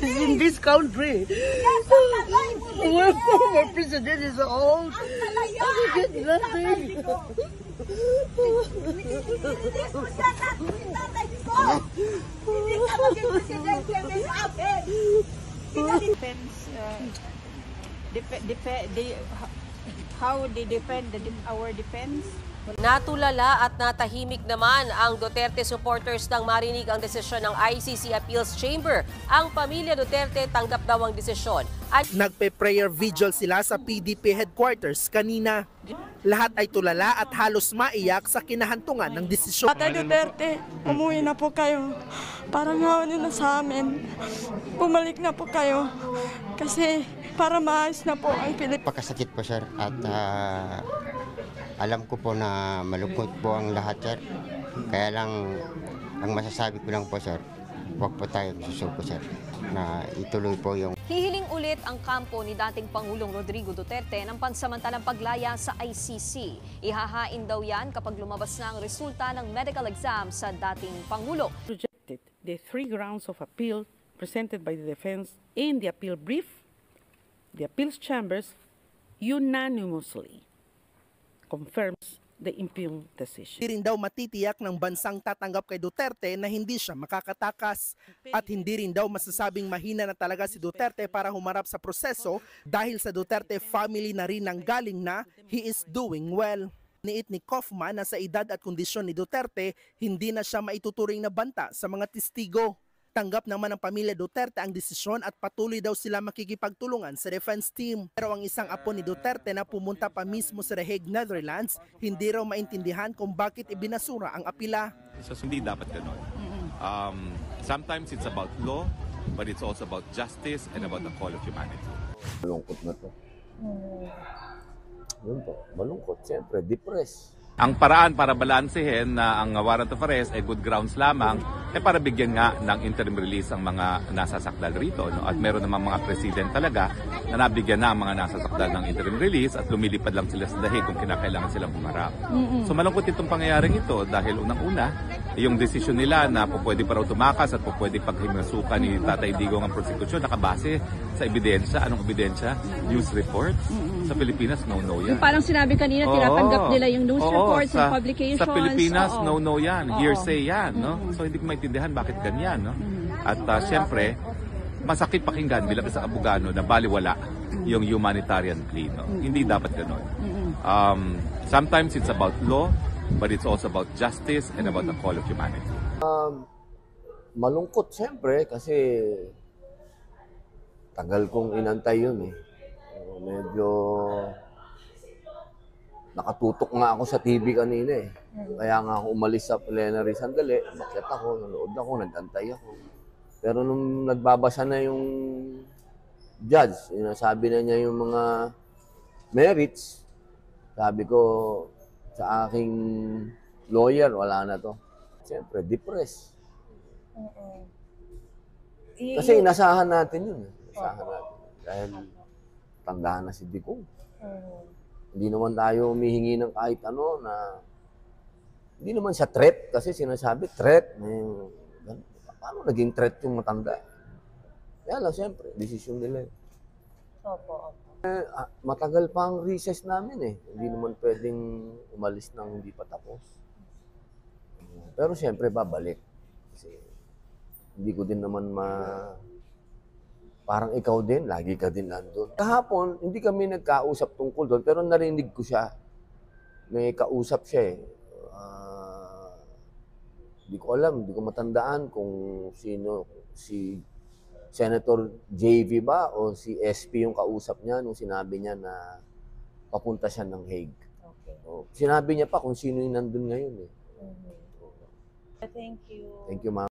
in this country. Our former president is old. I get nothing. How they defend our defense. Natulala at natahimik naman ang Duterte supporters nang marinig ang desisyon ng ICC Appeals Chamber. Ang pamilya Duterte tanggap daw ang desisyon. Nagpe-prayer vigil sila sa PDP headquarters kanina. Lahat ay tulala at halos maiyak sa kinahantungan ng desisyon. Tatay Duterte, umuwi na po kayo. Parang hawa niyo na sa amin. Bumalik na po kayo. Kasi para maayos na po ang Pilipinas. Pagkasakit po, sir. At alam ko po na malungkot po ang lahat, sir. Kaya lang, ang masasabi ko lang po, sir, huwag po tayo susuko, sir, na ituloy po yung... Hihiling ulit ang kampo ni dating Pangulong Rodrigo Duterte ng pansamantalang paglaya sa ICC. Ihahain daw yan kapag lumabas na ang resulta ng medical exam sa dating Pangulo. Rejected the 3 grounds of appeal presented by the defense in the appeal brief. The appeals chambers unanimously confirms the impugned decision. Hindi rin daw matitiyak ng bansang tatanggap kay Duterte na hindi siya makakatakas at hindi rin daw masasabing mahina na talaga si Duterte para humarap sa proseso dahil sa Duterte family na rin nanggaling na he is doing well. Niit ni Kaufman na sa edad at kondisyon ni Duterte, hindi na siya maituturing na banta sa mga testigo. Tanggap naman ng pamilya Duterte ang desisyon at patuloy daw sila makikipagtulungan sa defense team. Pero ang isang apo ni Duterte na pumunta pa mismo sa The Hague, Netherlands, hindi raw maintindihan kung bakit ibinasura ang apila. So hindi dapat gano'n. Sometimes it's about law, but it's also about justice and about the call of humanity. Malungkot na to. Yun po, malungkot. Siyempre, depressed. Ang paraan para balansehin na ang warrant of arrest ay good grounds lamang para bigyan nga ng interim release ang mga nasasakdal rito. No? At meron namang mga president talaga na nabigyan na ang mga nasasakdal ng interim release at lumilipad lang sila sa dahig kung kinakailangan silang humarap. So malungkot itong pangyayaring ito dahil unang-una, yung desisyon nila na pwede pa raw tumakas at pwede paghimasukan ni Tatay Digong ang prosecution nakabase sa ebidensya. Anong ebidensya? News reports. Sa Pilipinas, no-no yan. Parang sinabi kanina, tinatanggap nila yung news reports and publications. Sa Pilipinas, no-no yan. Hearsay yan. No? So hindi ko maintindihan bakit ganyan. No? At siyempre, masakit pakinggan bilang isang abogado na baliwala yung humanitarian plea. No? Hindi dapat gano'n. Sometimes it's about law, but it's also about justice and about the call of humanity. Malungkot siyempre kasi tagal kong inantay yun eh. Medyo nakatutok nga ako sa TV kanina eh. Kaya nga ako umalis sa plenary sandali, bakit ako, nanood ako, nag-antay ako. Pero nung nagbabasa na yung judge, sinasabi na niya yung mga merits, sabi ko sa aking lawyer, wala na to. Siyempre, depressed. Kasi inasahan natin yun. Inasahan natin. Dahil tandaan na si Digong. Hindi naman tayo humihingi ng kahit ano na hindi naman siya threat kasi sinasabi threat. Paano naging threat yung matanda? Kaya lang, siyempre, desisyon nila. Opo. Matagal pa ang recess namin eh. Hindi naman pwedeng umalis nang hindi pa tapos. Pero siyempre, babalik. Kasi hindi ko din naman parang ikaw din, lagi ka din nandun. Kahapon, hindi kami nagkausap tungkol doon, pero narinig ko siya. May kausap siya eh. Hindi ko alam, hindi ko matandaan kung sino, si Senator JV ba o si SP yung kausap niya nung sinabi niya na papunta siya ng Hague. Okay. So, sinabi niya pa kung sino yung nandun ngayon eh. Thank you. Thank you, ma'am.